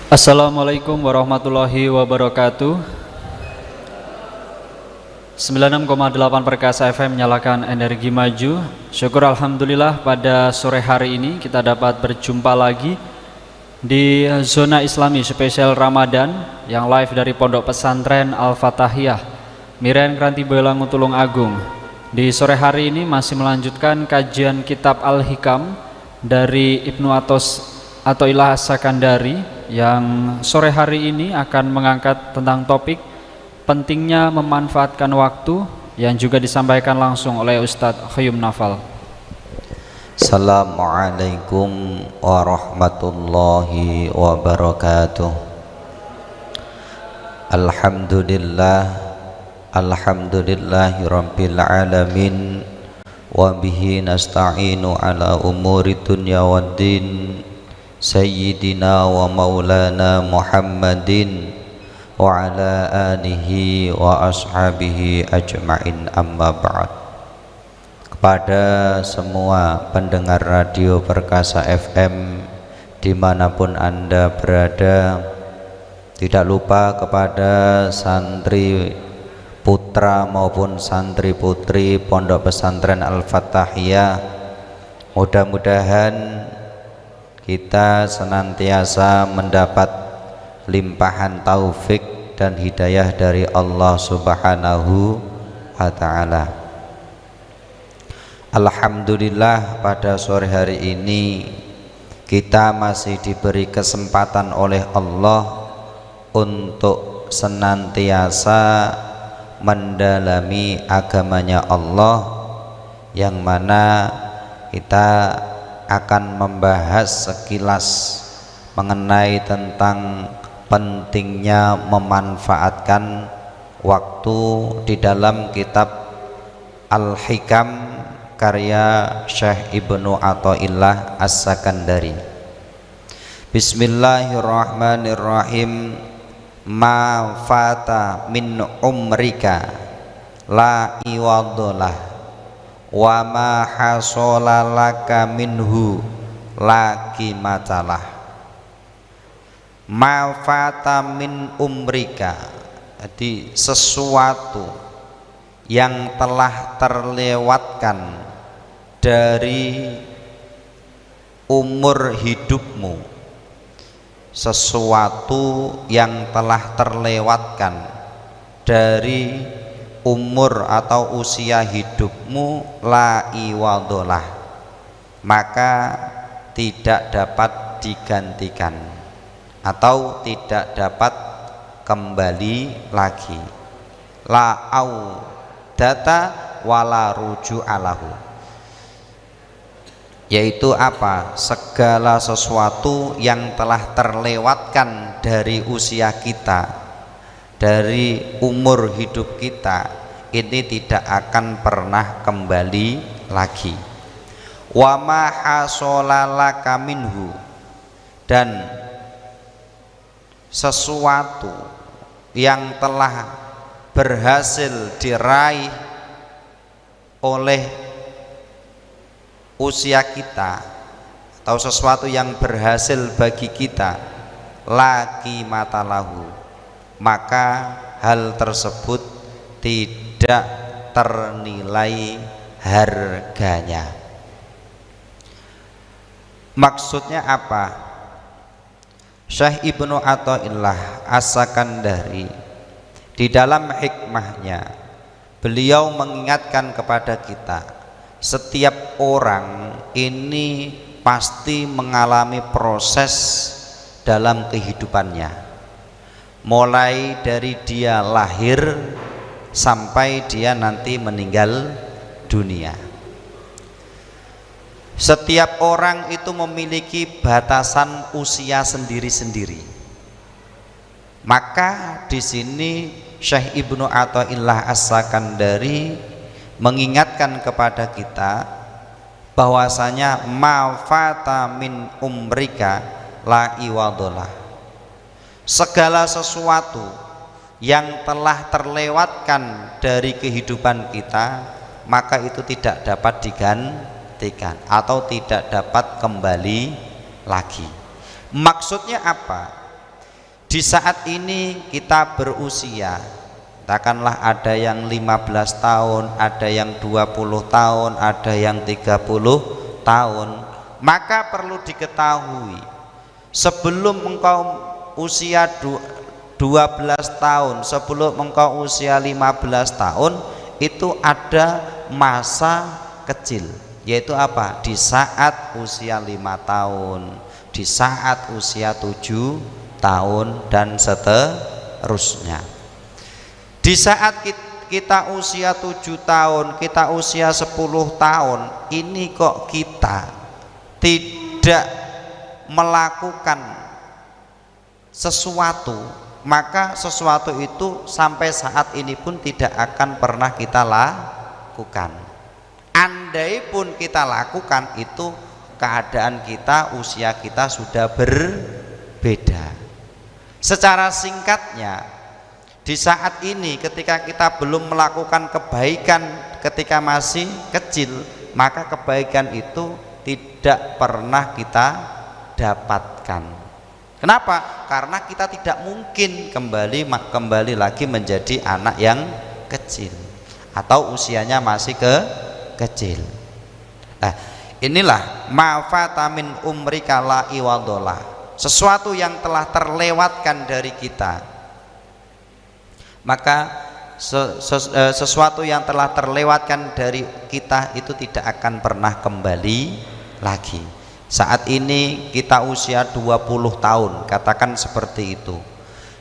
Assalamualaikum warahmatullahi wabarakatuh. 96,8 Perkasa FM menyalakan energi maju. Syukur alhamdulillah pada sore hari ini kita dapat berjumpa lagi di Zona Islami spesial Ramadan yang live dari Pondok Pesantren Al-Fatahiyah Miren Kranti Boyolali Tulung Agung. Di sore hari ini masih melanjutkan kajian kitab Al-Hikam dari Ibnu Athaillah As-Sakandari yang sore hari ini akan mengangkat tentang topik pentingnya memanfaatkan waktu yang juga disampaikan langsung oleh Ustadz Khayyum Nafal. Assalamualaikum warahmatullahi wabarakatuh. Alhamdulillahi rabbil alamin wa bihi nasta'inu ala umuri dunya waddin. Sayyidina wa maulana Muhammadin wa ala alihi wa ashabihi ajma'in, amma ba'd. Kepada semua pendengar radio Perkasa FM dimanapun Anda berada, tidak lupa kepada santri putra maupun santri putri Pondok Pesantren Al-Fatahiyah, mudah-mudahan kita senantiasa mendapat limpahan taufik dan hidayah dari Allah Subhanahu wa ta'ala. Alhamdulillah, pada sore hari ini kita masih diberi kesempatan oleh Allah untuk senantiasa mendalami agamanya Allah, yang mana kita akan membahas sekilas mengenai tentang pentingnya memanfaatkan waktu di dalam kitab Al-Hikam karya Syekh Ibnu Athaillah As-Sakandari. Bismillahirrahmanirrahim. Ma fata min umrika la iwadullah wa ma hasala laka minhu la qimatalah. Ma fata min umrika, jadi sesuatu yang telah terlewatkan dari umur hidupmu, sesuatu yang telah terlewatkan dari umur atau usia hidupmu, la iwadolah, maka tidak dapat digantikan atau tidak dapat kembali lagi. La au data wala ruju'alahu, yaitu apa? Segala sesuatu yang telah terlewatkan dari usia kita, dari umur hidup kita, ini tidak akan pernah kembali lagi. Wa ma hasolalaka minhu, dan sesuatu yang telah berhasil diraih oleh usia kita atau sesuatu yang berhasil bagi kita, laki matalahu, maka hal tersebut tidak ternilai harganya. Maksudnya apa? Syekh Ibnu Athaillah As-Sakandari di dalam hikmahnya, beliau mengingatkan kepada kita, setiap orang ini pasti mengalami proses dalam kehidupannya, mulai dari dia lahir sampai dia nanti meninggal dunia. Setiap orang itu memiliki batasan usia sendiri-sendiri. Maka di sini Syekh Ibnu Athaillah As-Sakandari mengingatkan kepada kita bahwasanya ma fata min umrika la iwadolah, segala sesuatu yang telah terlewatkan dari kehidupan kita, maka itu tidak dapat digantikan atau tidak dapat kembali lagi. Maksudnya apa? Di saat ini kita berusia, katakanlah ada yang 15 tahun, ada yang 20 tahun, ada yang 30 tahun, maka perlu diketahui sebelum engkau usia 12 tahun, sebelum engkau usia 15 tahun, itu ada masa kecil, yaitu apa? Di saat usia 5 tahun, di saat usia 7 tahun dan seterusnya. Di saat kita usia 7 tahun, kita usia 10 tahun, ini kok kita tidak melakukan sesuatu, maka sesuatu itu sampai saat ini pun tidak akan pernah kita lakukan. Andai pun kita lakukan, itu keadaan kita, usia kita sudah berbeda. Secara singkatnya, di saat ini ketika kita belum melakukan kebaikan ketika masih kecil, maka kebaikan itu tidak pernah kita dapatkan. Kenapa? Karena kita tidak mungkin kembali lagi menjadi anak yang kecil atau usianya masih kecil. Nah, inilah mafata min umrika la iwadolah, sesuatu yang telah terlewatkan dari kita. Maka sesuatu yang telah terlewatkan dari kita itu tidak akan pernah kembali lagi. Saat ini kita usia 20 tahun, katakan seperti itu.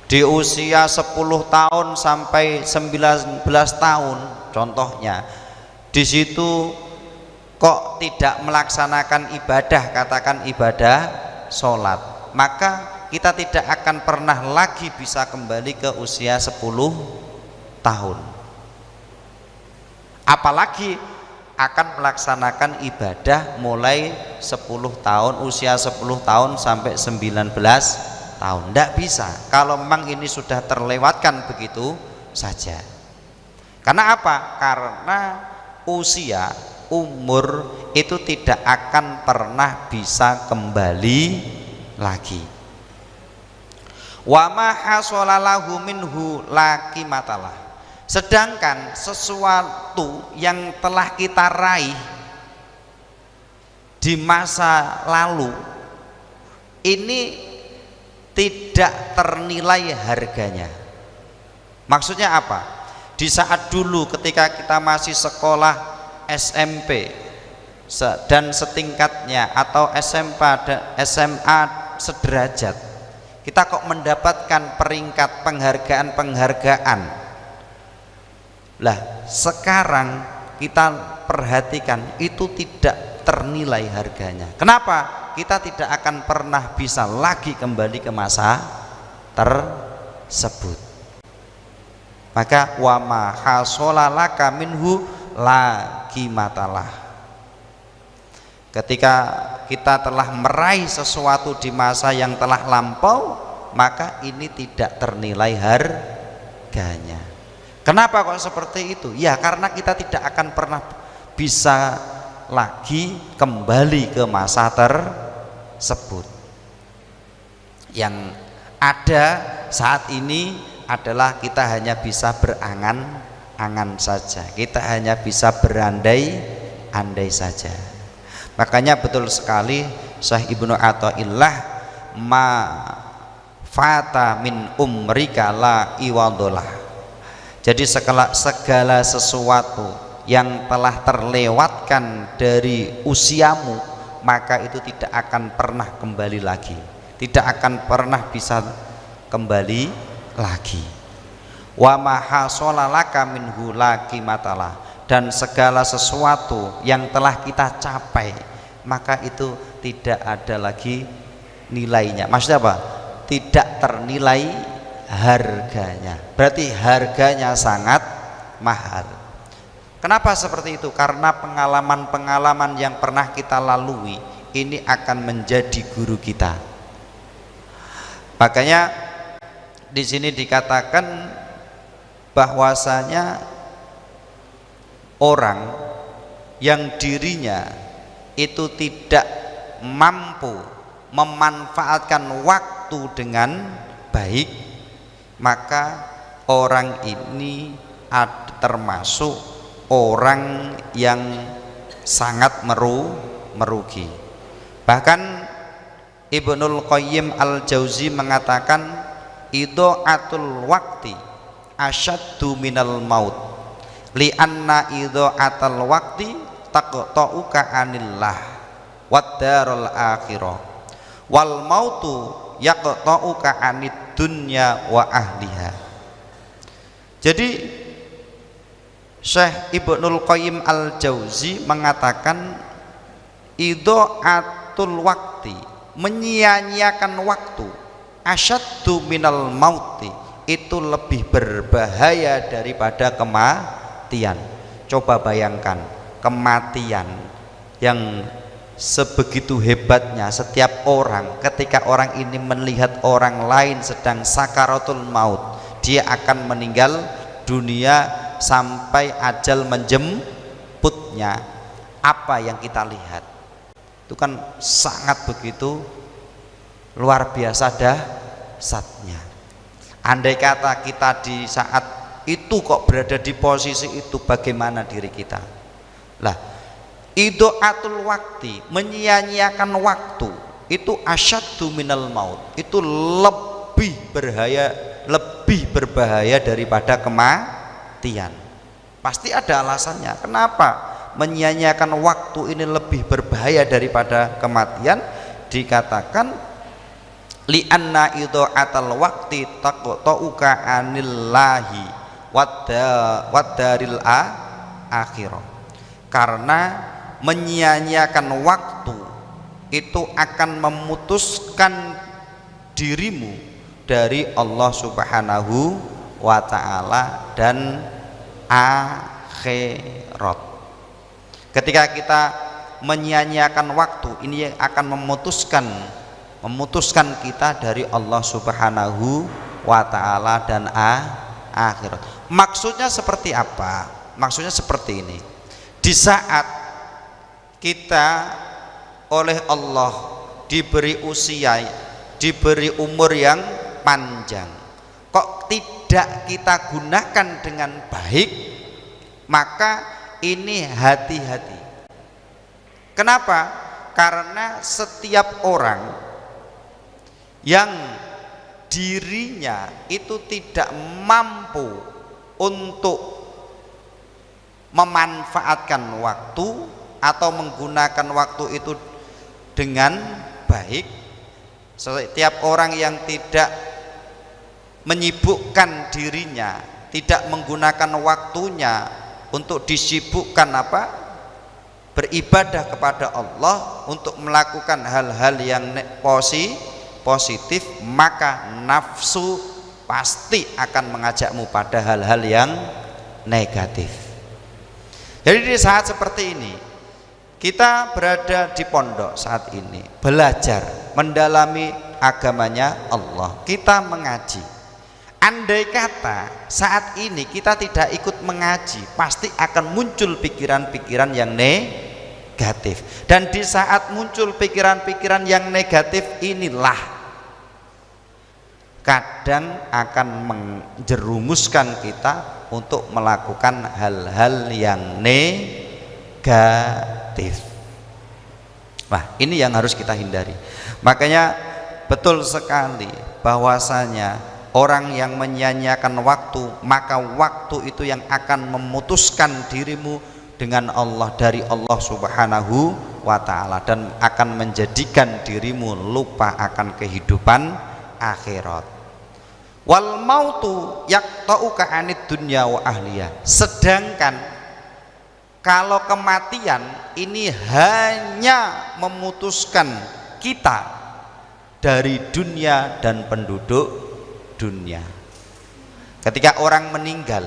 Di usia 10 tahun sampai 19 tahun contohnya, di situ kok tidak melaksanakan ibadah, katakan ibadah sholat, maka kita tidak akan pernah lagi bisa kembali ke usia 10 tahun, apalagi akan melaksanakan ibadah mulai 10 tahun, usia 10 tahun sampai 19 tahun. Tidak bisa kalau memang ini sudah terlewatkan begitu saja. Karena apa? Karena usia, umur itu tidak akan pernah bisa kembali lagi. Wa ma hasolalahu minhu la qimatalah. Sedangkan sesuatu yang telah kita raih di masa lalu ini tidak ternilai harganya. Maksudnya apa? Di saat dulu ketika kita masih sekolah SMP dan setingkatnya atau SMP dan SMA sederajat, kita kok mendapatkan peringkat penghargaan. Lah sekarang kita perhatikan itu tidak ternilai harganya. Kenapa? Kita tidak akan pernah bisa lagi kembali ke masa tersebut. Maka wa ma hasolalaka minhu la qimatalah. Ketika kita telah meraih sesuatu di masa yang telah lampau, maka ini tidak ternilai harganya. Kenapa kok seperti itu? Ya karena kita tidak akan pernah bisa lagi kembali ke masa tersebut. Yang ada saat ini adalah kita hanya bisa berangan-angan saja, kita hanya bisa berandai-andai saja. Makanya betul sekali Syekh Ibnu Athaillah, ma fata min umrika la iwadolah. Jadi segala sesuatu yang telah terlewatkan dari usiamu, maka itu tidak akan pernah kembali lagi, tidak akan pernah bisa kembali lagi. Wa ma hasolalaka minhu la qimatalah. Dan segala sesuatu yang telah kita capai, maka itu tidak ada lagi nilainya. Maksudnya apa? Tidak ternilai harganya. Berarti harganya sangat mahal. Kenapa seperti itu? Karena pengalaman-pengalaman yang pernah kita lalui ini akan menjadi guru kita. Makanya di sini dikatakan bahwasanya orang yang dirinya itu tidak mampu memanfaatkan waktu dengan baik, maka orang ini termasuk orang yang sangat merugi. Bahkan Ibnul Qayyim Al-Jauzi mengatakan idha'atul waqti asyaddu minal maut li'anna idha'atal waqti taqta'uka anillah wad darul akhirah wal mautu yaqta'uka anid dunya wa ahliha. Jadi Syekh Ibnul Qayyim Al-Jauzi mengatakan idha'atul waqti, menyia-nyiakan waktu, asyaddu minal mauti, itu lebih berbahaya daripada kematian. Coba bayangkan kematian yang sebegitu hebatnya, setiap orang ketika orang ini melihat orang lain sedang sakaratul maut, dia akan meninggal dunia sampai ajal menjemputnya. Apa yang kita lihat itu kan sangat begitu luar biasa dahsyatnya. Andai kata kita di saat itu kok berada di posisi itu, bagaimana diri kita? Lah, idha'atul waqti, menyia-nyiakan waktu, itu asyaddu minal maut, itu lebih berbahaya daripada kematian. Pasti ada alasannya. Kenapa menyia-nyiakan waktu ini lebih berbahaya daripada kematian? Dikatakan li'anna idha'atal waqti taqta'uka anillahi waddaril akhirah. Karena menyia-nyiakan waktu itu akan memutuskan dirimu dari Allah Subhanahu wa ta'ala dan akhirat. Ketika kita menyia-nyiakan waktu, ini akan memutuskan kita dari Allah Subhanahu wa ta'ala dan akhirat. Maksudnya seperti apa? Maksudnya seperti ini. Di saat kita oleh Allah diberi usia, diberi umur yang panjang, kok tidak kita gunakan dengan baik, maka ini hati-hati. Kenapa? Karena setiap orang yang dirinya itu tidak mampu untuk memanfaatkan waktu atau menggunakan waktu itu dengan baik, setiap orang yang tidak menyibukkan dirinya, tidak menggunakan waktunya untuk disibukkan beribadah kepada Allah, untuk melakukan hal-hal yang positif, maka nafsu pasti akan mengajakmu pada hal-hal yang negatif. Jadi di saat seperti ini kita berada di pondok saat ini, belajar mendalami agamanya Allah, kita mengaji. Andai kata saat ini kita tidak ikut mengaji, pasti akan muncul pikiran-pikiran yang negatif. Dan di saat muncul pikiran-pikiran yang negatif inilah kadang akan menjerumuskan kita untuk melakukan hal-hal yang negatif. Wah, ini yang harus kita hindari. Makanya betul sekali bahwasanya orang yang menyia-nyiakan waktu, maka waktu itu yang akan memutuskan dirimu dengan Allah, dari Allah Subhanahu wa ta'ala, dan akan menjadikan dirimu lupa akan kehidupan akhirat. Wal mautu yaqta'uka anid dunya wa ahliya. Sedangkan kalau kematian ini hanya memutuskan kita dari dunia dan penduduk dunia. Ketika orang meninggal,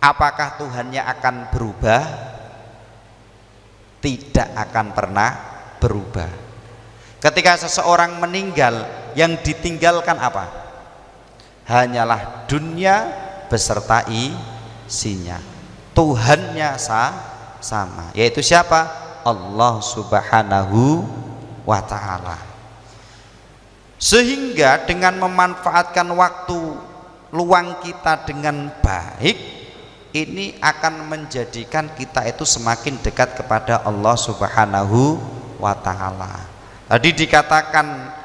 apakah Tuhannya akan berubah? Tidak akan pernah berubah. Ketika seseorang meninggal, yang ditinggalkan apa? Hanyalah dunia beserta isinya. Tuhannya sama, yaitu siapa? Allah Subhanahu wa ta'ala. Sehingga dengan memanfaatkan waktu luang kita dengan baik, ini akan menjadikan kita itu semakin dekat kepada Allah Subhanahu wa ta'ala. Tadi dikatakan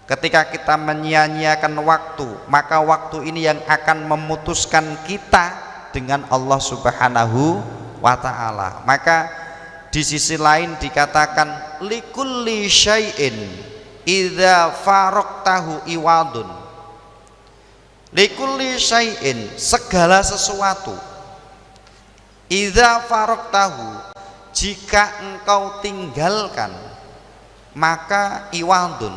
ketika kita menyia-nyiakan waktu, maka waktu ini yang akan memutuskan kita dengan Allah Subhanahu wa ta'ala. Maka di sisi lain dikatakan likulli syai'in idza faraqtahu iwadun. Likulli syai'in, segala sesuatu, idza faraqtahu, jika engkau tinggalkan, maka iwadun,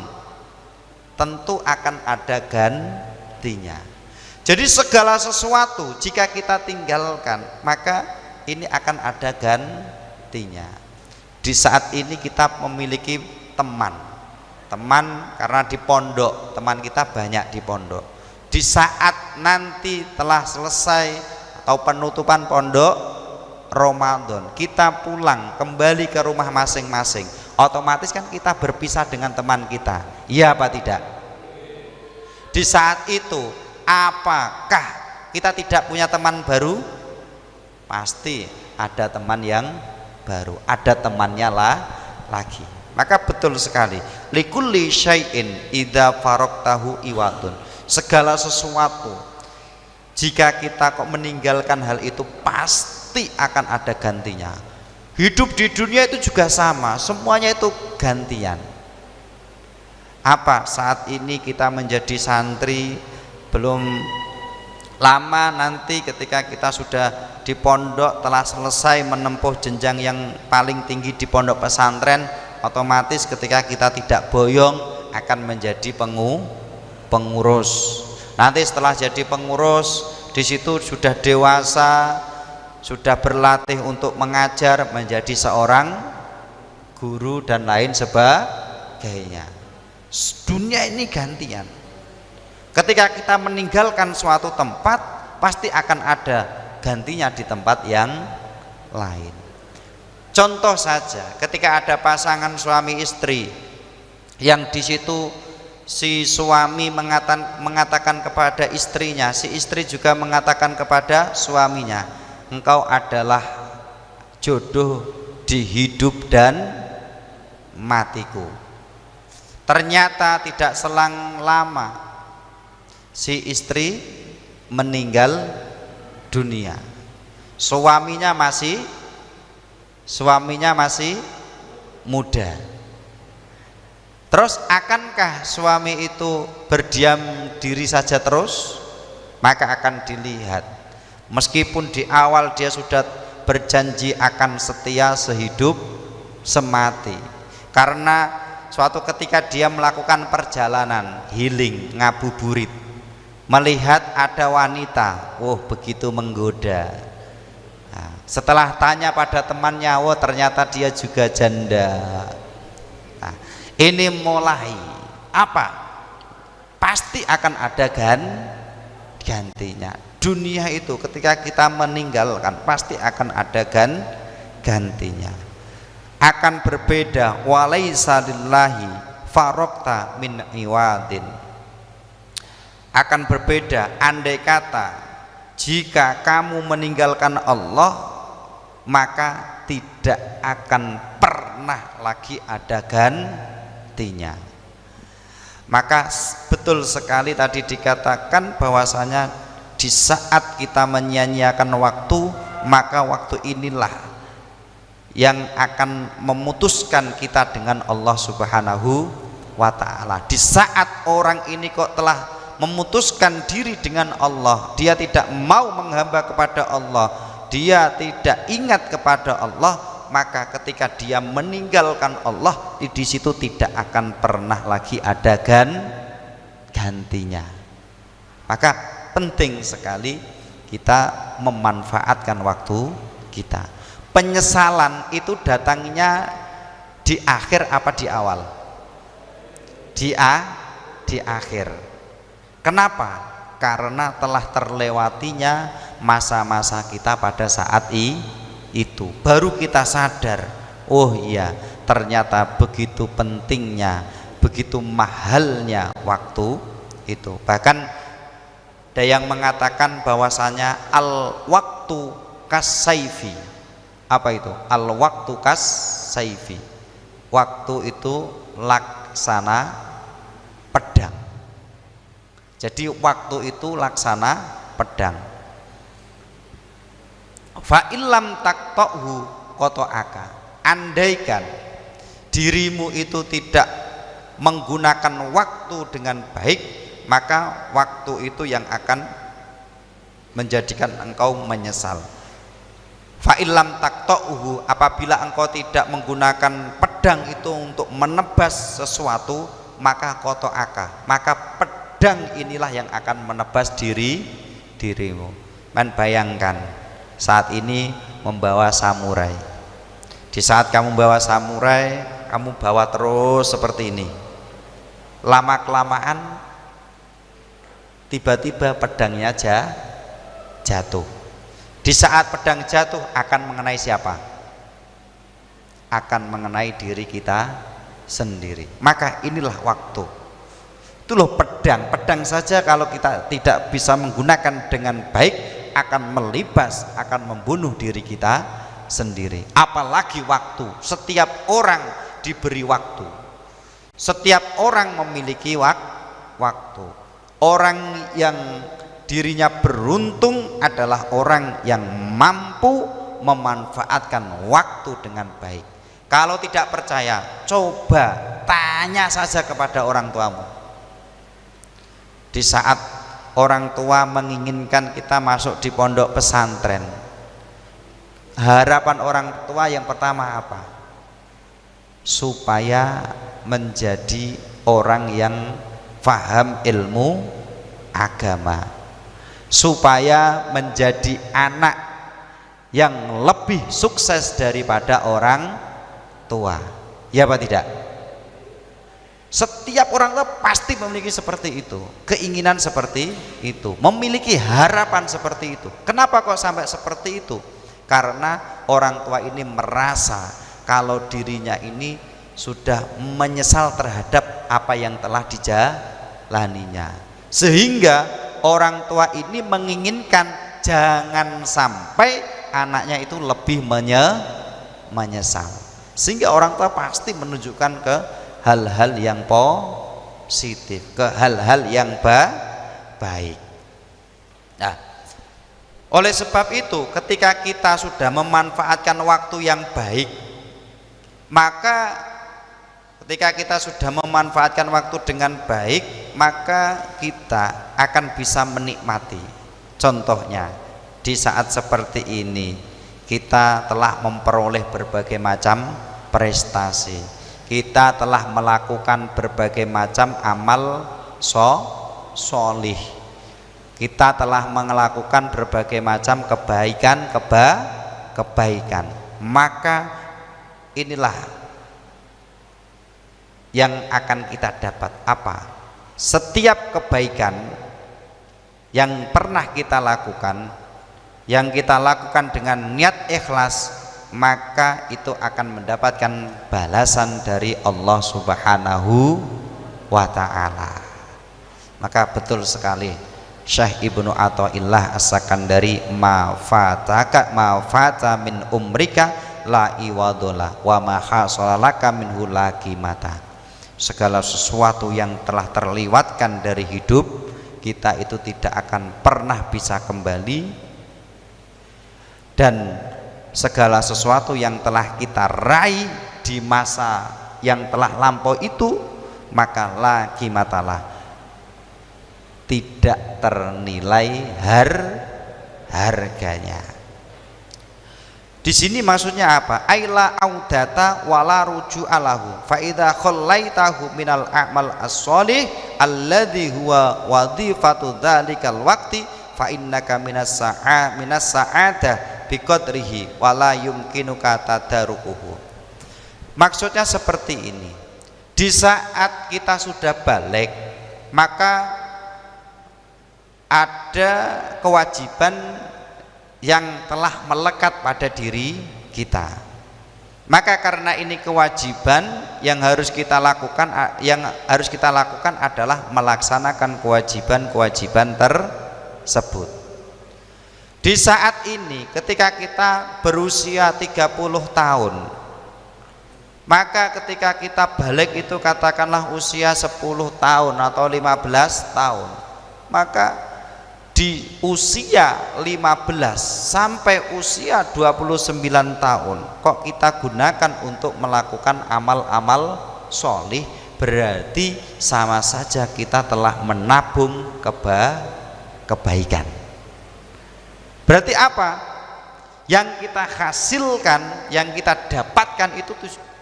tentu akan ada gantinya. Jadi segala sesuatu jika kita tinggalkan, maka ini akan ada gantinya. Di saat ini kita memiliki teman karena di pondok, teman kita banyak di pondok. Di saat nanti telah selesai atau penutupan pondok Ramadan, kita pulang kembali ke rumah masing-masing, otomatis kan kita berpisah dengan teman kita, iya apa tidak? Di saat itu apakah kita tidak punya teman baru? Pasti ada teman yang baru, ada temannya lagi. Maka betul sekali, likulli syai'in idza faraqtahu iwadun, segala sesuatu jika kita kok meninggalkan hal itu pasti akan ada gantinya. Hidup di dunia itu juga sama, semuanya itu gantian. Apa saat ini kita menjadi santri, belum lama nanti ketika kita sudah di pondok, telah selesai menempuh jenjang yang paling tinggi di pondok pesantren, otomatis ketika kita tidak boyong akan menjadi pengurus. Nanti setelah jadi pengurus, di situ sudah dewasa, sudah berlatih untuk mengajar, menjadi seorang guru dan lain sebagainya. Dunia ini gantian. Ketika kita meninggalkan suatu tempat, pasti akan ada gantinya di tempat yang lain. Contoh saja, ketika ada pasangan suami istri yang di situ si suami mengatakan kepada istrinya, si istri juga mengatakan kepada suaminya, engkau adalah jodoh di hidup dan matiku. Ternyata tidak selang lama si istri meninggal dunia. Suaminya masih muda. Terus akankah suami itu berdiam diri saja terus? Maka akan dilihat, meskipun di awal dia sudah berjanji akan setia sehidup semati, karena suatu ketika dia melakukan perjalanan healing, ngabuburit, melihat ada wanita, begitu menggoda. Nah, setelah tanya pada temannya, ternyata dia juga janda. Nah, ini mulai apa? Pasti akan ada gantinya. Dunia itu ketika kita meninggalkan pasti akan ada gantinya. Akan berbeda, walaisa lillahi faraqta min iwadin. Akan berbeda andai kata jika kamu meninggalkan Allah, maka tidak akan pernah lagi ada gantinya. Maka betul sekali tadi dikatakan bahwasanya di saat kita menyia-nyiakan waktu, maka waktu inilah yang akan memutuskan kita dengan Allah Subhanahu wa ta'ala. Di saat orang ini kok telah memutuskan diri dengan Allah, dia tidak mau menghamba kepada Allah, dia tidak ingat kepada Allah, maka ketika dia meninggalkan Allah, di situ tidak akan pernah lagi ada gantinya. Maka penting sekali kita memanfaatkan waktu kita. Penyesalan itu datangnya di akhir apa di awal? Di akhir. Kenapa? Karena telah terlewatinya masa-masa kita pada saat itu. Baru kita sadar, oh iya, ternyata begitu pentingnya begitu mahalnya waktu itu. Bahkan ada yang mengatakan bahwasanya al waktu kasaifi. Apa itu? Al waktu kasaifi. Waktu itu laksana pedang. Jadi waktu itu laksana pedang. Fa illam taqta'hu qata'aka. Andaikan dirimu itu tidak menggunakan waktu dengan baik, maka waktu itu yang akan menjadikan engkau menyesal. Fa illam taqta'hu, apabila engkau tidak menggunakan pedang itu untuk menebas sesuatu, maka qata'aka, maka pedang inilah yang akan menebas dirimu. Man, bayangkan saat ini membawa samurai. Di saat kamu bawa samurai, kamu bawa terus seperti ini. Lama kelamaan tiba-tiba pedangnya jatuh. Di saat pedang jatuh akan mengenai siapa? Akan mengenai diri kita sendiri. Maka inilah waktu. Itu loh pedang. Pedang saja kalau kita tidak bisa menggunakan dengan baik akan melibas, akan membunuh diri kita sendiri. Apalagi waktu. Setiap orang diberi waktu. Setiap orang memiliki waktu. Orang yang dirinya beruntung adalah orang yang mampu memanfaatkan waktu dengan baik. Kalau tidak percaya, coba tanya saja kepada orang tuamu. Di saat orang tua menginginkan kita masuk di pondok pesantren, harapan orang tua yang pertama apa? Supaya menjadi orang yang faham ilmu agama, supaya menjadi anak yang lebih sukses daripada orang tua. Ya apa tidak? Setiap orang tua pasti memiliki seperti itu, keinginan seperti itu, memiliki harapan seperti itu. Kenapa kok sampai seperti itu? Karena orang tua ini merasa kalau dirinya ini sudah menyesal terhadap apa yang telah dijalaninya, sehingga orang tua ini menginginkan jangan sampai anaknya itu lebih menyesal, sehingga orang tua pasti menunjukkan ke hal-hal yang positif, ke hal-hal yang baik. Nah, oleh sebab itu ketika kita sudah memanfaatkan waktu yang baik, maka ketika kita sudah memanfaatkan waktu dengan baik, maka kita akan bisa menikmati. Contohnya di saat seperti ini kita telah memperoleh berbagai macam prestasi, kita telah melakukan berbagai macam amal solih, kita telah melakukan berbagai macam kebaikan, maka inilah yang akan kita dapat. Apa? Setiap kebaikan yang pernah kita lakukan, yang kita lakukan dengan niat ikhlas, maka itu akan mendapatkan balasan dari Allah Subhanahu wa ta'ala. Maka betul sekali Syekh Ibnu Athaillah As-Sakandari, ma fata min umrika la iwadola wa ma hasalalaka minhu la qimata. Segala sesuatu yang telah terlewatkan dari hidup kita itu tidak akan pernah bisa kembali, dan segala sesuatu yang telah kita raih di masa yang telah lampau itu, maka la qimatalah, tidak ternilai harganya. Di sini maksudnya apa? Aila audata wala ruju'alahu fa idza khallaitahu minal a'mal as-shalih alladhi huwa wadhifatu dzalikal waqti fa innaka minas sa'adah biqadrihi wala yumkinuka tadarukuhu. Maksudnya seperti ini. Di saat kita sudah balik, maka ada kewajiban yang telah melekat pada diri kita. Maka karena ini kewajiban yang harus kita lakukan adalah melaksanakan kewajiban-kewajiban tersebut. Di saat ini ketika kita berusia 30 tahun, maka ketika kita balik itu katakanlah usia 10 tahun atau 15 tahun, maka di usia 15 sampai usia 29 tahun kok kita gunakan untuk melakukan amal-amal sholih, berarti sama saja kita telah menabung kebaikan. Berarti apa? Yang kita hasilkan, yang kita dapatkan itu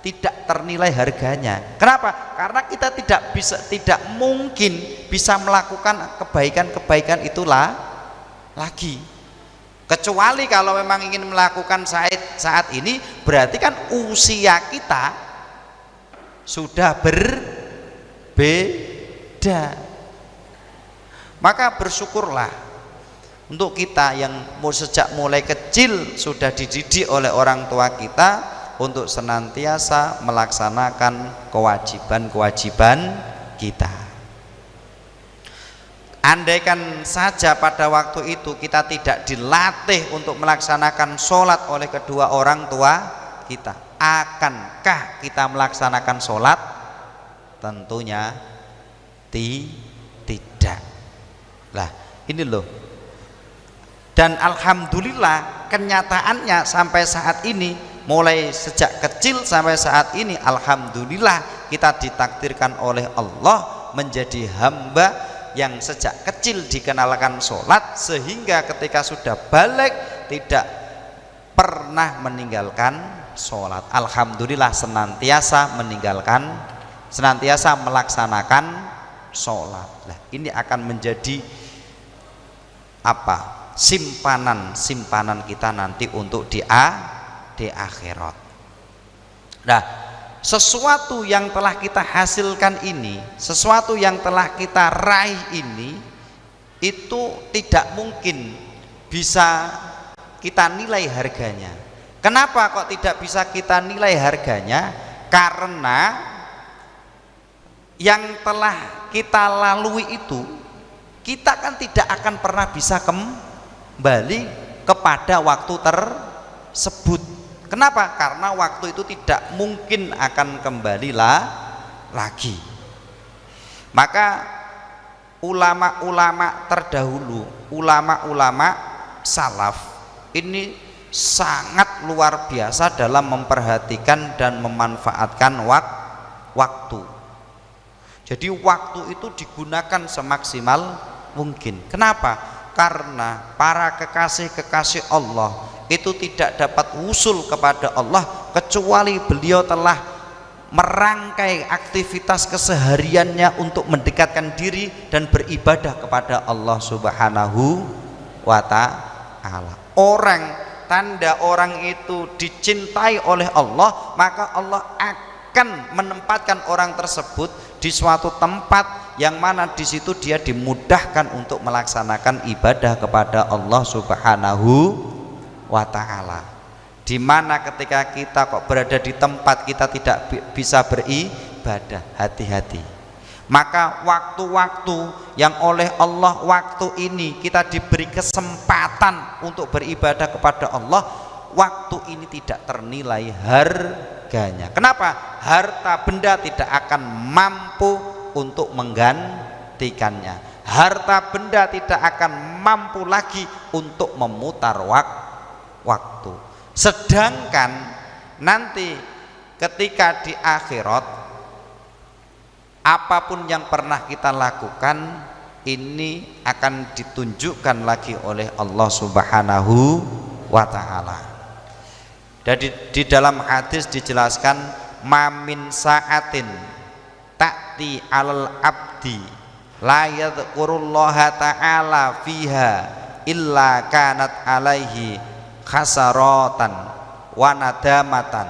tidak ternilai harganya. Kenapa? Karena kita tidak mungkin bisa melakukan kebaikan-kebaikan itulah lagi. Kecuali kalau memang ingin melakukan saat ini, berarti kan usia kita sudah berbeda. Maka bersyukurlah untuk kita yang sejak mulai kecil sudah dididik oleh orang tua kita untuk senantiasa melaksanakan kewajiban-kewajiban kita. Andaikan saja pada waktu itu kita tidak dilatih untuk melaksanakan sholat oleh kedua orang tua kita, akankah kita melaksanakan sholat? Tentunya tidak. Lah ini loh. Dan alhamdulillah kenyataannya sampai saat ini, mulai sejak kecil sampai saat ini, alhamdulillah kita ditakdirkan oleh Allah menjadi hamba yang sejak kecil dikenalkan sholat, sehingga ketika sudah balik tidak pernah meninggalkan sholat. Alhamdulillah senantiasa melaksanakan sholat. Nah, ini akan menjadi apa? Simpanan kita nanti untuk di akhirat. Nah, sesuatu yang telah kita hasilkan ini, sesuatu yang telah kita raih ini, itu tidak mungkin bisa kita nilai harganya. Kenapa kok tidak bisa kita nilai harganya? Karena yang telah kita lalui itu, kita kan tidak akan pernah bisa kembali kepada waktu tersebut. Kenapa? Karena waktu itu tidak mungkin akan kembali lagi. Maka ulama-ulama terdahulu, ulama-ulama salaf ini sangat luar biasa dalam memperhatikan dan memanfaatkan waktu. Jadi waktu itu digunakan semaksimal mungkin. Kenapa? Karena para kekasih-kekasih Allah itu tidak dapat wusul kepada Allah kecuali beliau telah merangkai aktivitas kesehariannya untuk mendekatkan diri dan beribadah kepada Allah Subhanahu wa ta'ala. Tanda orang itu dicintai oleh Allah, maka Allah akan menempatkan orang tersebut di suatu tempat yang mana di situ dia dimudahkan untuk melaksanakan ibadah kepada Allah Subhanahu wa ta'ala. Di mana ketika kita kok berada di tempat kita tidak bisa beribadah, hati-hati. Maka waktu-waktu yang oleh Allah waktu ini kita diberi kesempatan untuk beribadah kepada Allah, waktu ini tidak ternilai harganya. Kenapa? Harta benda tidak akan mampu untuk menggantikannya. Harta benda tidak akan mampu lagi untuk memutar waktu. Sedangkan nanti ketika di akhirat, apapun yang pernah kita lakukan ini akan ditunjukkan lagi oleh Allah Subhanahu wa ta'ala. Jadi di dalam hadis dijelaskan, mamin sa'atin ta'ti alal abdi la yadhkurullaha ta'ala fiha illa kanat alaihi khasaratan wa nadamatan.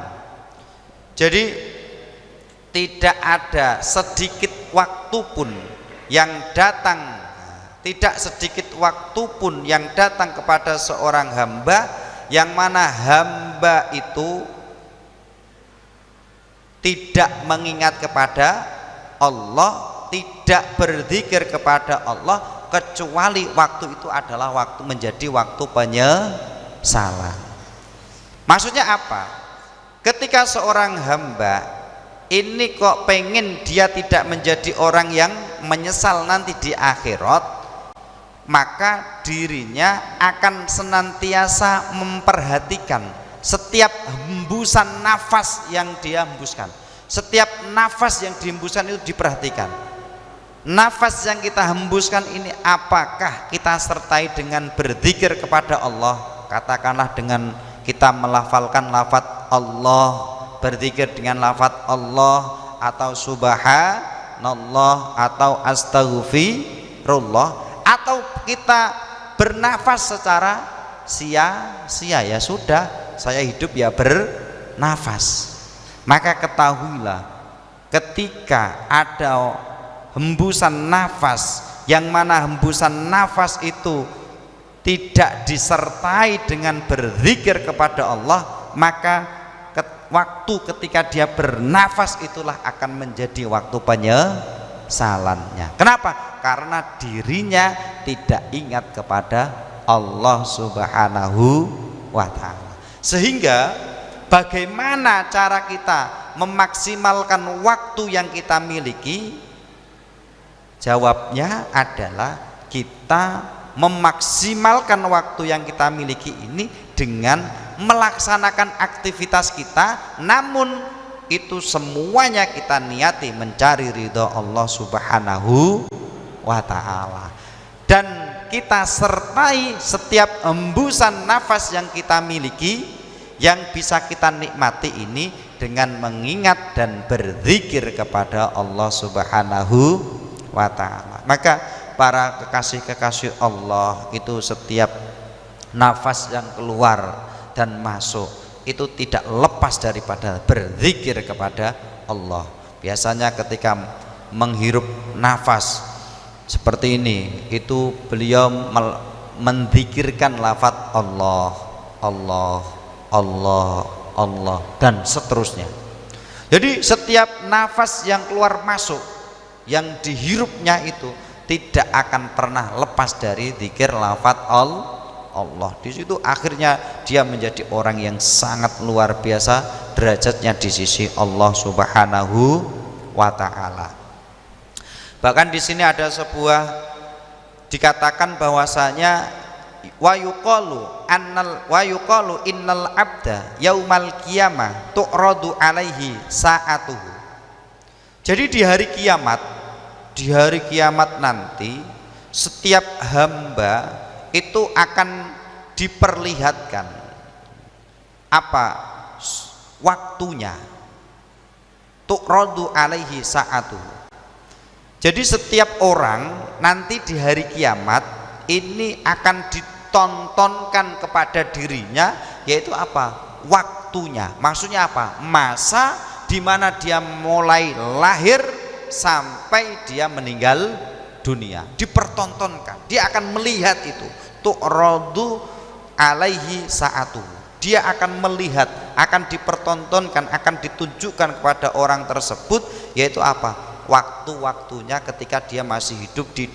Jadi tidak ada sedikit waktu pun yang datang, tidak sedikit waktu pun yang datang kepada seorang hamba yang mana hamba itu tidak mengingat kepada Allah, tidak berzikir kepada Allah, kecuali waktu itu adalah waktu menjadi waktu penyesalan. Maksudnya apa? Ketika seorang hamba ini kok pengen dia tidak menjadi orang yang menyesal nanti di akhirat, maka dirinya akan senantiasa memperhatikan setiap hembusan nafas yang dia hembuskan. Setiap nafas yang dihembuskan itu diperhatikan. Nafas yang kita hembuskan ini apakah kita sertai dengan berzikir kepada Allah? Katakanlah dengan kita melafalkan lafaz Allah, berzikir dengan lafaz Allah, atau subhanallah, atau astaghfirullah, atau kita bernafas secara sia-sia. Ya sudah, saya hidup ya bernafas. Maka ketahuilah, ketika ada hembusan nafas yang mana hembusan nafas itu tidak disertai dengan berzikir kepada Allah, maka waktu ketika dia bernafas itulah akan menjadi waktu penyesalannya. Kenapa? Karena dirinya tidak ingat kepada Allah Subhanahu wa ta'ala. Sehingga bagaimana cara kita memaksimalkan waktu yang kita miliki? Jawabnya adalah kita memaksimalkan waktu yang kita miliki ini dengan melaksanakan aktivitas kita, namun itu semuanya kita niati mencari ridho Allah Subhanahu wa ta'ala, dan kita sertai setiap hembusan nafas yang kita miliki yang bisa kita nikmati ini dengan mengingat dan berzikir kepada Allah Subhanahu wa ta'ala. Maka para kekasih-kekasih Allah itu setiap nafas yang keluar dan masuk itu tidak lepas daripada berzikir kepada Allah. Biasanya ketika menghirup nafas seperti ini, itu beliau menzikirkan lafaz Allah, Allah, Allah, Allah, dan seterusnya. Jadi setiap nafas yang keluar masuk, yang dihirupnya itu tidak akan pernah lepas dari zikir lafaz Allah. Di situ akhirnya dia menjadi orang yang sangat luar biasa derajatnya di sisi Allah Subhanahu wa ta'ala. Bahkan di sini ada sebuah dikatakan bahwasanya wa yuqalu innal abda yaumal qiyamah tu'radu alaihi sa'atuhu. Jadi di hari kiamat nanti setiap hamba itu akan diperlihatkan apa waktunya, tu'radu alaihi sa'atuhu. Jadi setiap orang nanti di hari kiamat ini akan ditontonkan kepada dirinya, yaitu apa? Waktunya. Maksudnya apa? Masa di mana dia mulai lahir sampai dia meninggal dunia, dipertontonkan. Dia akan melihat itu. Tu'radu alaihi sa'atuhu. Dia akan melihat, akan dipertontonkan, akan ditunjukkan kepada orang tersebut, yaitu apa? Waktu-waktunya ketika dia masih hidup di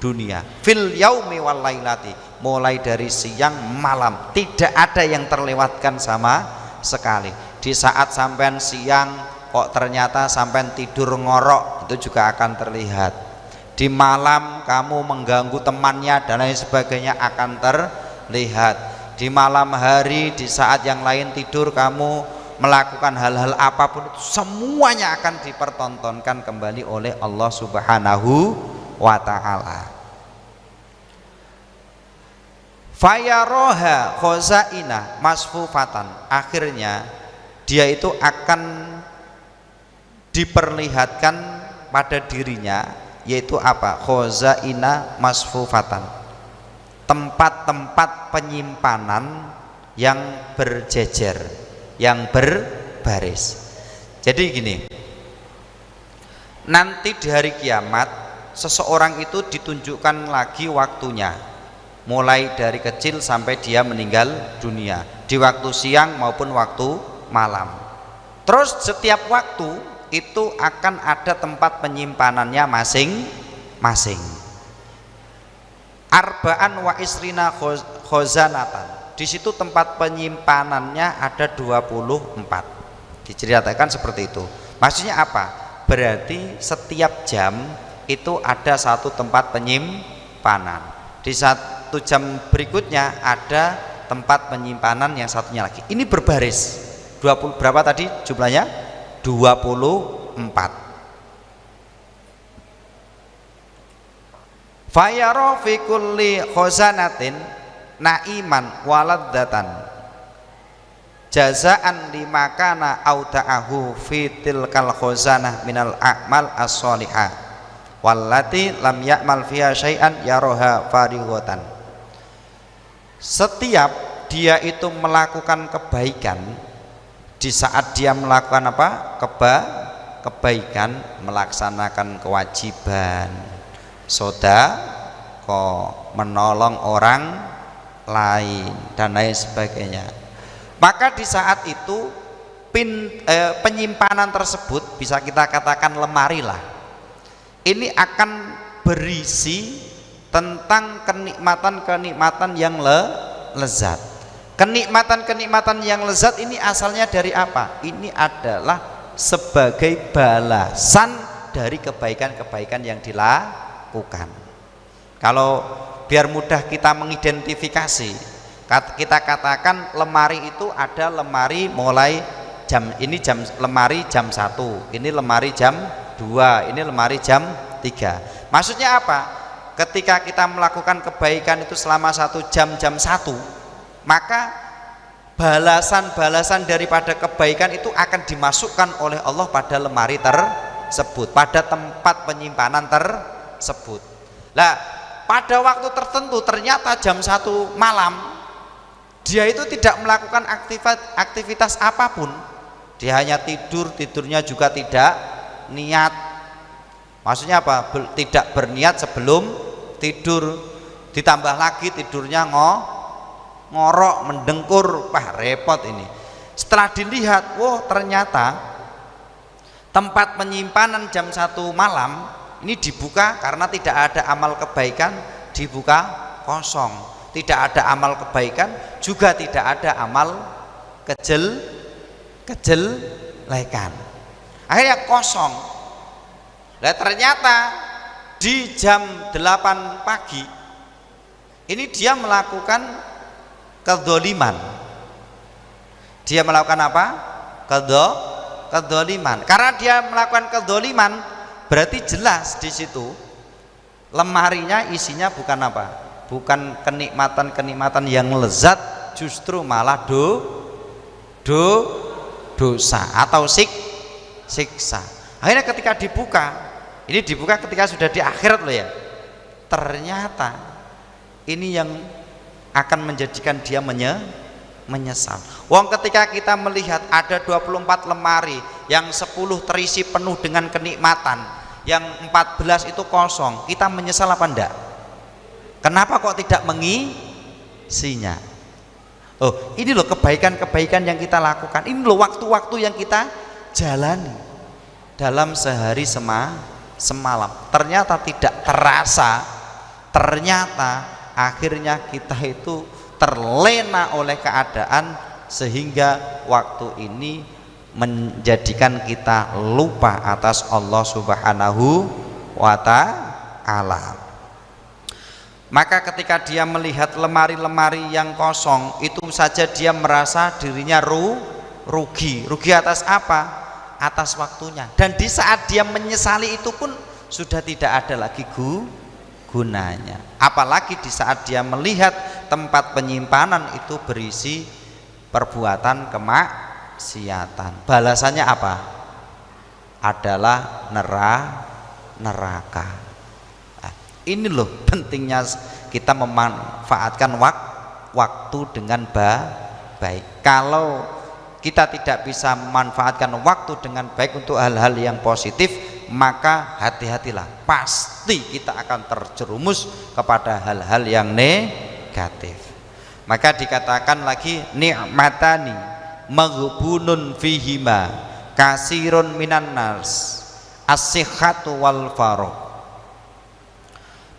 dunia. Fil yaumi wal lailati, mulai dari siang malam, tidak ada yang terlewatkan sama sekali. Di saat sampean siang kok ternyata sampean tidur ngorok, itu juga akan terlihat. Di malam kamu mengganggu temannya dan lain sebagainya akan terlihat. Di malam hari, di saat yang lain tidur, kamu melakukan hal-hal apapun, itu semuanya akan dipertontonkan kembali oleh Allah Subhanahu wa ta'ala. Fayaroha khozaina masfufatan, akhirnya dia itu akan diperlihatkan pada dirinya, yaitu apa? Khozaina masfufatan, tempat-tempat penyimpanan yang berjejer, yang berbaris. Jadi gini, nanti di hari kiamat seseorang itu ditunjukkan lagi waktunya, mulai dari kecil sampai dia meninggal dunia, di waktu siang maupun waktu malam. Terus setiap waktu itu akan ada tempat penyimpanannya masing-masing. Arba'an wa isrina khozanatan. Di situ tempat penyimpanannya ada 24. Diceritakan seperti itu. Maksudnya apa? Berarti setiap jam itu ada satu tempat penyimpanan. Di satu jam berikutnya ada tempat penyimpanan yang satunya lagi. Ini berbaris. 20 berapa tadi jumlahnya? 24. Fayara fi kulli khazanatin naiman waladzatan jazaan lima kana auda'ahu fi tilkal khazanah minal a'mal as-sholihah wallati lam ya'mal fiha syai'an yaroha farighatan. Setiap dia itu melakukan kebaikan, di saat dia melakukan apa? Kebaikan, melaksanakan kewajiban, sedekah, menolong orang lain dan lain sebagainya, maka di saat itu penyimpanan tersebut bisa kita katakan lemari lah, ini akan berisi tentang kenikmatan-kenikmatan yang lezat. Kenikmatan-kenikmatan yang lezat ini asalnya dari apa? Ini adalah sebagai balasan dari kebaikan-kebaikan yang dilakukan. Kalau biar mudah kita mengidentifikasi, kita katakan lemari itu ada lemari mulai jam ini, lemari jam 1, ini lemari jam 2, ini lemari jam 3. Maksudnya apa? Ketika kita melakukan kebaikan itu selama 1 jam 1, maka balasan-balasan daripada kebaikan itu akan dimasukkan oleh Allah pada lemari tersebut, pada tempat penyimpanan tersebut. Nah, pada waktu tertentu ternyata jam 1 malam dia itu tidak melakukan aktivitas apapun, dia hanya tidurnya juga tidak niat. Maksudnya apa? Tidak berniat sebelum tidur, ditambah lagi tidurnya ngorok, mendengkur, repot ini. Setelah dilihat, ternyata tempat penyimpanan jam 1 malam ini dibuka karena tidak ada amal kebaikan, dibuka kosong. Tidak ada amal kebaikan, juga tidak ada amal kejelekan. Akhirnya kosong. Nah, ternyata di jam 8 pagi ini dia melakukan kedzaliman. Dia melakukan apa? Kedzaliman. Karena dia melakukan kedzaliman, berarti jelas di situ lemarinya isinya bukan apa? Bukan kenikmatan-kenikmatan yang lezat, justru malah dosa atau siksa. Akhirnya ketika dibuka, ini dibuka ketika sudah di akhirat loh ya. Ternyata ini yang akan menjadikan dia menyesal. Wong ketika kita melihat ada 24 lemari, yang 10 terisi penuh dengan kenikmatan, yang 14 itu kosong, kita menyesal apa enggak? Kenapa kok tidak mengisinya? Oh, ini loh kebaikan-kebaikan yang kita lakukan. Ini loh waktu-waktu yang kita jalani dalam sehari semalam. Ternyata tidak terasa, ternyata akhirnya kita itu terlena oleh keadaan, sehingga waktu ini menjadikan kita lupa atas Allah Subhanahu wa ta'ala. Maka ketika dia melihat lemari-lemari yang kosong, itu saja dia merasa dirinya rugi atas apa? Atas waktunya. Dan di saat dia menyesali itu pun sudah tidak ada lagi gunanya. Apalagi di saat dia melihat tempat penyimpanan itu berisi perbuatan kemaksiatan. Balasannya apa? Adalah neraka. Ini loh pentingnya kita memanfaatkan waktu dengan baik. Kalau kita tidak bisa memanfaatkan waktu dengan baik untuk hal-hal yang positif, maka hati-hatilah, pasti kita akan terjerumus kepada hal-hal yang negatif. Maka dikatakan lagi, ni'matani maghbunun fihima kasirun minan nas as-sihhatu wal faragh.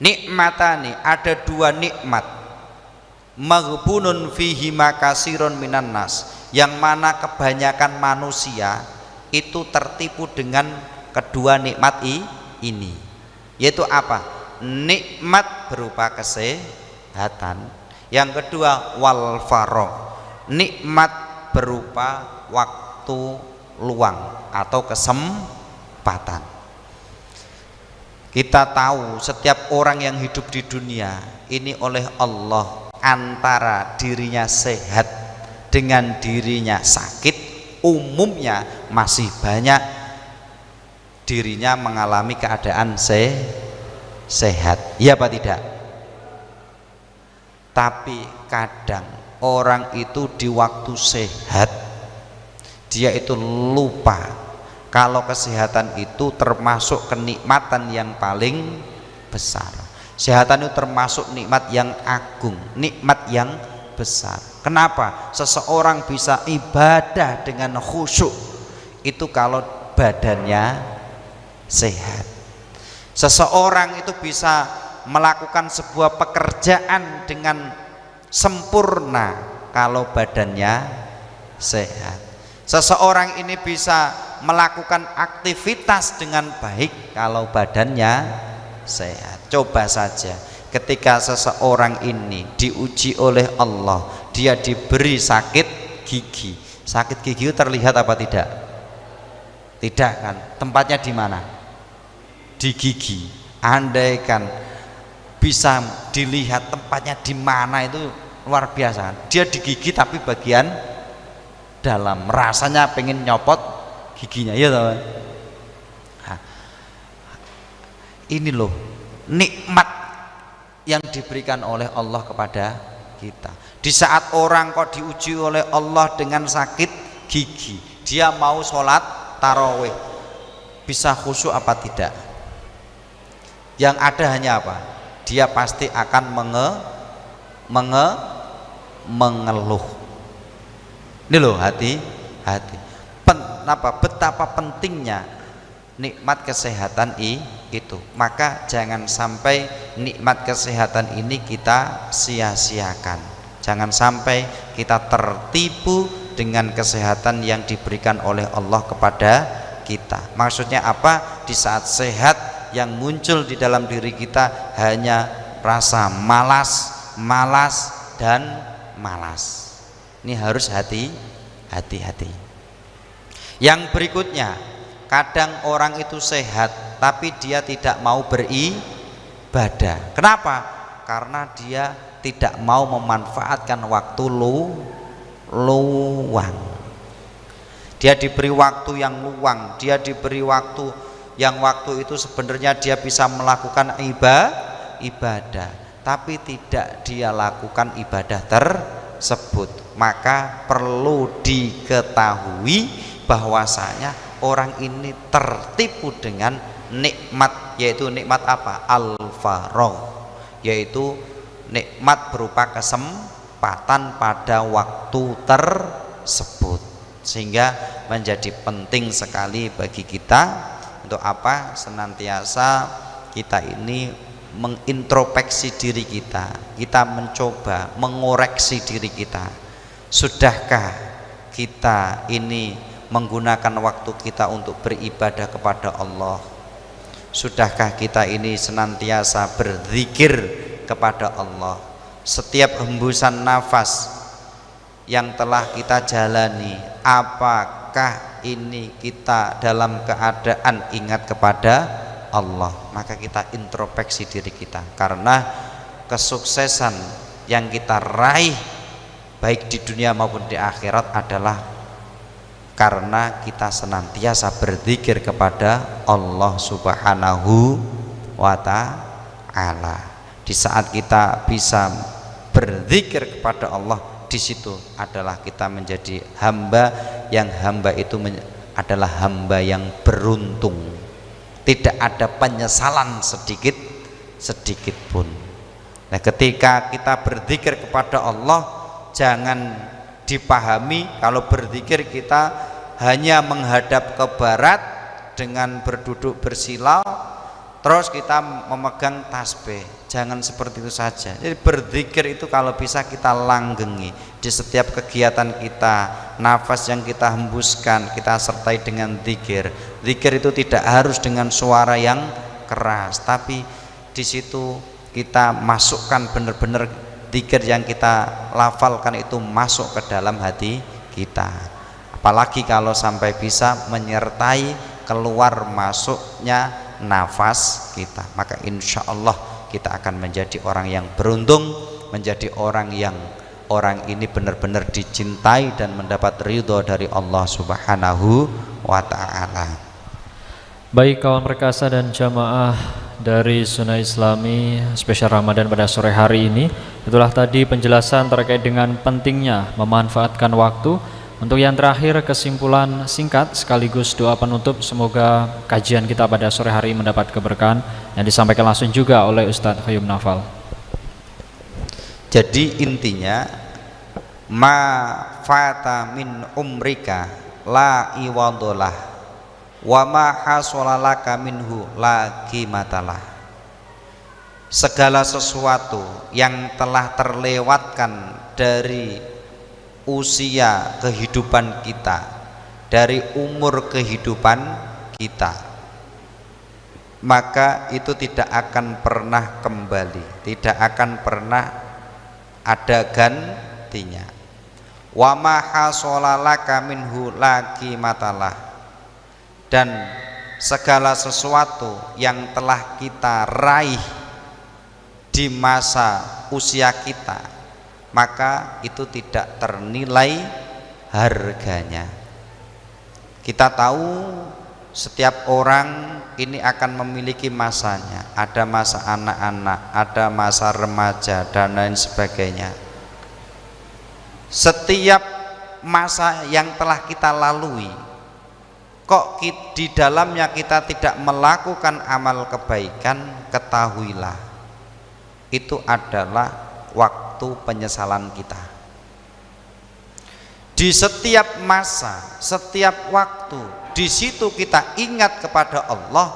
Nikmatani, ada dua nikmat, maghbunun fihi makasirun minan nas, yang mana kebanyakan manusia itu tertipu dengan kedua nikmat ini, yaitu apa? Nikmat berupa kesehatan, yang kedua wal faragh, nikmat berupa waktu luang atau kesempatan. Kita tahu setiap orang yang hidup di dunia ini oleh Allah, antara dirinya sehat dengan dirinya sakit, umumnya masih banyak dirinya mengalami keadaan sehat, iya apa tidak? Tapi kadang orang itu di waktu sehat dia itu lupa kalau kesehatan itu termasuk kenikmatan yang paling besar. Kesehatan itu termasuk nikmat yang agung, nikmat yang besar. Kenapa? Seseorang bisa ibadah dengan khusyuk itu kalau badannya sehat. Seseorang itu bisa melakukan sebuah pekerjaan dengan sempurna kalau badannya sehat. Seseorang ini bisa melakukan aktivitas dengan baik kalau badannya sehat. Coba saja ketika seseorang ini diuji oleh Allah, dia diberi sakit gigi. Sakit gigi itu terlihat apa tidak? Tidak kan? Tempatnya di mana? Di gigi. Andaikan bisa dilihat tempatnya di mana itu luar biasa. Dia di gigi tapi bagian dalam, rasanya pengen nyopot giginya, ya teman. Nah, ini loh nikmat yang diberikan oleh Allah kepada kita. Di saat orang kok diuji oleh Allah dengan sakit gigi, dia mau sholat tarawih, bisa khusyuk apa tidak? Yang ada hanya apa? Dia pasti akan mengeluh. Ini loh hati. Betapa pentingnya nikmat kesehatan itu. Maka jangan sampai nikmat kesehatan ini kita sia-siakan. Jangan sampai kita tertipu dengan kesehatan yang diberikan oleh Allah kepada kita. Maksudnya apa? Di saat sehat yang muncul di dalam diri kita hanya rasa malas dan malas. Ini harus hati-hati. Yang berikutnya, kadang orang itu sehat tapi dia tidak mau beribadah. Kenapa? Karena dia tidak mau memanfaatkan waktu luang. Dia diberi waktu yang luang, dia diberi waktu yang waktu itu sebenarnya dia bisa melakukan ibadah, tapi tidak dia lakukan ibadah tersebut. Maka perlu diketahui bahwasanya orang ini tertipu dengan nikmat, yaitu nikmat apa? Al-faragh, yaitu nikmat berupa kesempatan pada waktu tersebut. Sehingga menjadi penting sekali bagi kita untuk apa? Senantiasa kita ini mengintrospeksi diri kita, kita mencoba mengoreksi diri kita. Sudahkah kita ini menggunakan waktu kita untuk beribadah kepada Allah? Sudahkah kita ini senantiasa berzikir kepada Allah? Setiap hembusan nafas yang telah kita jalani, apakah ini kita dalam keadaan ingat kepada Allah? Maka kita introspeksi diri kita, karena kesuksesan yang kita raih baik di dunia maupun di akhirat adalah karena kita senantiasa berzikir kepada Allah Subhanahu wa Ta'ala. Di saat kita bisa berzikir kepada Allah, di situ adalah kita menjadi hamba yang hamba itu adalah hamba yang beruntung. Tidak ada penyesalan sedikit pun. Nah, ketika kita berzikir kepada Allah, jangan dipahami kalau berzikir kita hanya menghadap ke barat dengan berduduk bersilau, terus kita memegang tasbih. Jangan seperti itu saja. Jadi berzikir itu kalau bisa kita langgengi di setiap kegiatan kita. Nafas yang kita hembuskan kita sertai dengan zikir. Zikir itu tidak harus dengan suara yang keras, tapi di situ kita masukkan benar-benar zikir yang kita lafalkan itu masuk ke dalam hati kita. Apalagi kalau sampai bisa menyertai keluar masuknya nafas kita, maka insya Allah kita akan menjadi orang yang beruntung, menjadi orang yang orang ini benar-benar dicintai dan mendapat ridho dari Allah Subhanahu wa ta'ala. Baik kawan perkasa dan jamaah dari Zona Islami spesial Ramadan pada sore hari ini, itulah tadi penjelasan terkait dengan pentingnya memanfaatkan waktu. Untuk yang terakhir, kesimpulan singkat sekaligus doa penutup, semoga kajian kita pada sore hari mendapat keberkahan yang disampaikan langsung juga oleh Ustadz Qayyum Naufal. Jadi intinya, ma fata min umrika la iwadolah wa ma hasolalaka minhu la qimatalah. Segala sesuatu yang telah terlewatkan dari usia kehidupan kita, dari umur kehidupan kita, maka itu tidak akan pernah kembali, tidak akan pernah ada gantinya. Wa ma hasolalaka minhu la qimatalah, dan segala sesuatu yang telah kita raih di masa usia kita, maka itu tidak ternilai harganya. Kita tahu setiap orang ini akan memiliki masanya, ada masa anak-anak, ada masa remaja dan lain sebagainya. Setiap masa yang telah kita lalui, kok di dalamnya kita tidak melakukan amal kebaikan, ketahuilah itu adalah waktu penyesalan kita. Di setiap masa, setiap waktu, di situ kita ingat kepada Allah,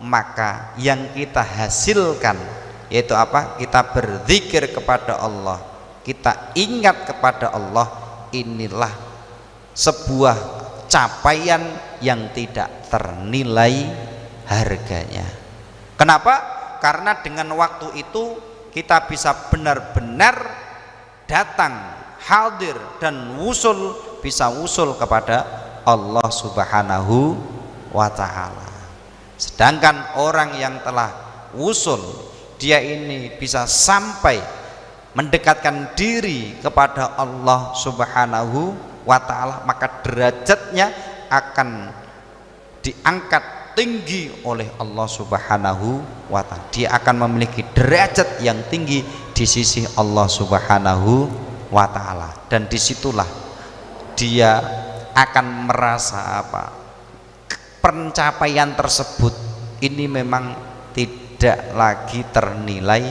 maka yang kita hasilkan yaitu apa? Kita berzikir kepada Allah, kita ingat kepada Allah. Inilah sebuah capaian yang tidak ternilai harganya. Kenapa? Karena dengan waktu itu kita bisa benar-benar datang, hadir dan wusul, bisa wusul kepada Allah Subhanahu wa ta'ala. Sedangkan orang yang telah wusul, dia ini bisa sampai mendekatkan diri kepada Allah Subhanahu wa ta'ala, maka derajatnya akan diangkat tinggi oleh Allah Subhanahu wa ta'ala. Dia akan memiliki derajat yang tinggi di sisi Allah Subhanahu wa ta'ala, dan disitulah dia akan merasa apa? Pencapaian tersebut ini memang tidak lagi ternilai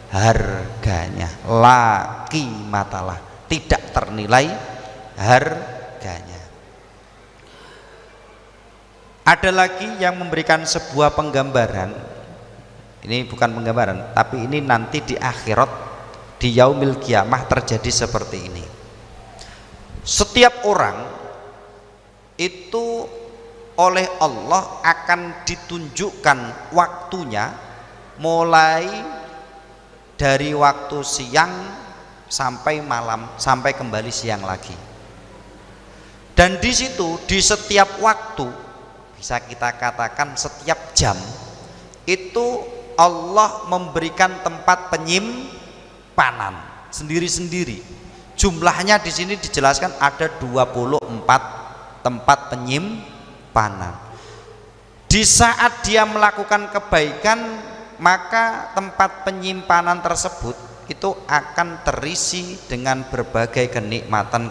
harganya, la qimatalah, tidak ternilai harganya. Ada lagi yang memberikan sebuah penggambaran. Ini bukan penggambaran, tapi ini nanti di akhirat, di yaumil kiamah terjadi seperti ini. Setiap orang itu oleh Allah akan ditunjukkan waktunya mulai dari waktu siang sampai malam, sampai kembali siang lagi. Dan di situ, di setiap waktu, bisa kita katakan setiap jam itu Allah memberikan tempat penyimpanan sendiri-sendiri. Jumlahnya di sini dijelaskan ada 24 tempat penyimpanan. Di saat dia melakukan kebaikan, maka tempat penyimpanan tersebut itu akan terisi dengan berbagai kenikmatan.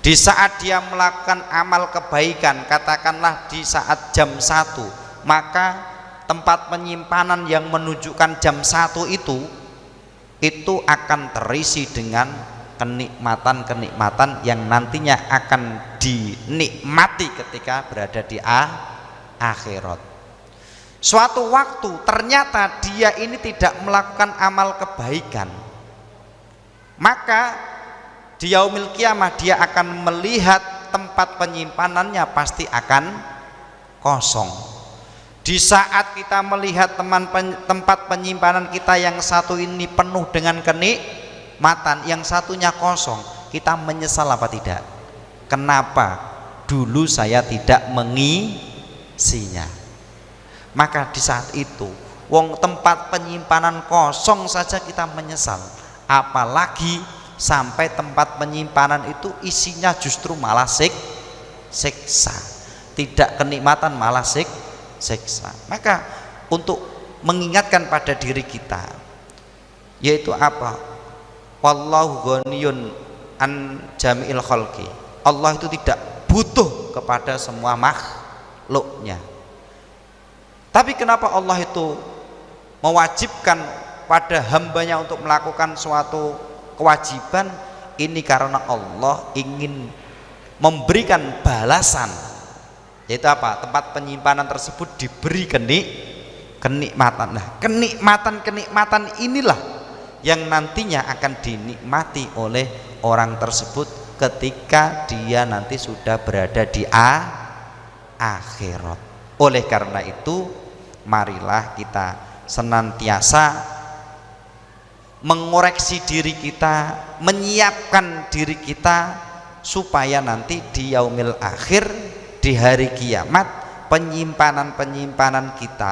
Di saat dia melakukan amal kebaikan, katakanlah di saat jam 1, maka tempat penyimpanan yang menunjukkan jam 1 itu akan terisi dengan kenikmatan-kenikmatan yang nantinya akan dinikmati ketika berada di akhirat. Suatu waktu ternyata dia ini tidak melakukan amal kebaikan, maka di yaumil kiamah dia akan melihat tempat penyimpanannya pasti akan kosong. Di saat kita melihat tempat penyimpanan kita yang satu ini penuh dengan kenikmatan, yang satunya kosong, kita menyesal apa tidak? Kenapa dulu saya tidak mengisinya? Maka di saat itu tempat penyimpanan kosong saja kita menyesal, apalagi sampai tempat penyimpanan itu isinya justru malah siksa, tidak kenikmatan malah siksa. Maka untuk mengingatkan pada diri kita, yaitu apa? Wallahu ghaniyun an jami'il khalqi. Allah itu tidak butuh kepada semua makhluknya. Tapi kenapa Allah itu mewajibkan pada hambanya untuk melakukan suatu kewajiban? Ini karena Allah ingin memberikan balasan, yaitu apa? Tempat penyimpanan tersebut diberi kenikmatan. Nah, kenikmatan inilah yang nantinya akan dinikmati oleh orang tersebut ketika dia nanti sudah berada di akhirat. Oleh karena itu, marilah kita senantiasa mengoreksi diri kita, menyiapkan diri kita supaya nanti di yaumil akhir, di hari kiamat, penyimpanan kita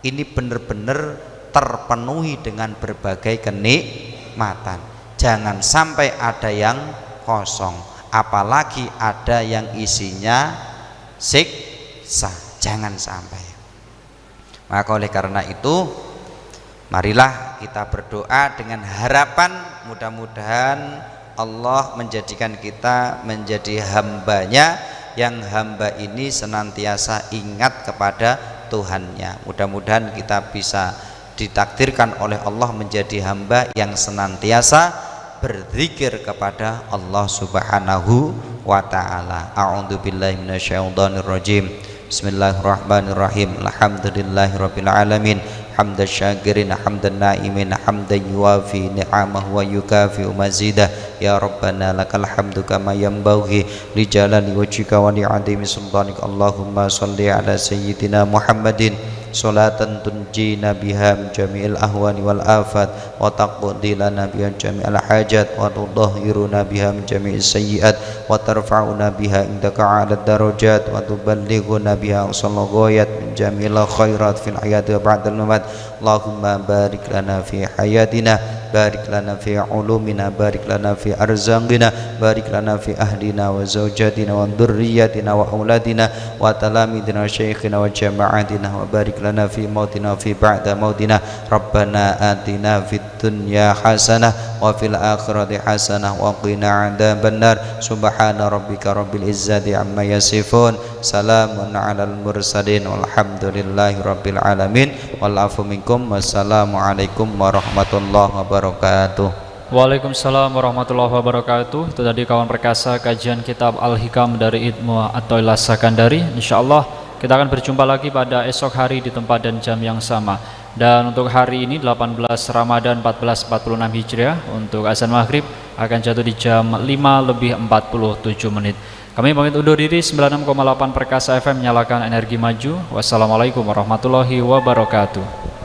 ini benar-benar terpenuhi dengan berbagai kenikmatan. Jangan sampai ada yang kosong, apalagi ada yang isinya siksa. Jangan sampai. Maka oleh karena itu, marilah kita berdoa dengan harapan mudah-mudahan Allah menjadikan kita menjadi hambanya, yang hamba ini senantiasa ingat kepada Tuhannya. Mudah-mudahan kita bisa ditakdirkan oleh Allah menjadi hamba yang senantiasa berzikir kepada Allah Subhanahu wa ta'ala. A'udzubillahi minasyaitonirrajim. Bismillahirrahmanirrahim. Alhamdulillahirabbil alamin. Hamdan syakirin, hamdan na'imin, hamdan yuwafi ni'amahu wa yukafi'u mazidah. Ya Rabbana lakal hamdu kama yanbaghi li jalali wajhika wa li'azimi sultanik. Allahumma shalli ala sayyidina Muhammadin salatan tunjina biha min jami'il ahwani wal afat wa taqdi lana biha jami'al hajat wa tudahhiruna biha min jami'is sayyi'at wa tarfa'una biha indaka 'alad darajat wa tuballighuna biha aqsal ghayat min jami'il khairat fil hayati wa ba'dal mamat. Allahumma barik lana fi hayatina, barik lana fi ulumina, barik lana fi arzaqina, barik lana fi ahlina wa zawjatina wa dhurriyyatina wa auladina wa talamidina wa shaykhina wa jama'atina, wa barik lana fi mautina wa fi ba'da mautina. Rabbana atina fid dunya hasanah wa fil akhirati hasanah wa qina adzabannar. Subhana rabbika rabbil izzati amma yasifun, salamun alal mursalin, walhamdulillahi rabbil alamin. Walafu minkum. Wassalamualaikum warahmatullahi wabarakatuh. Waalaikumsalam warahmatullahi wabarakatuh. Itu tadi kawan perkasa kajian kitab Al-Hikam dari Ibnu Athaillah Sakandari. Insyaallah kita akan berjumpa lagi pada esok hari di tempat dan jam yang sama. Dan untuk hari ini 18 Ramadan 1446 Hijriah, untuk azan maghrib akan jatuh di jam 5:47. Kami pamit undur diri. 96,8 Perkasa FM, nyalakan energi maju. Wassalamualaikum warahmatullahi wabarakatuh.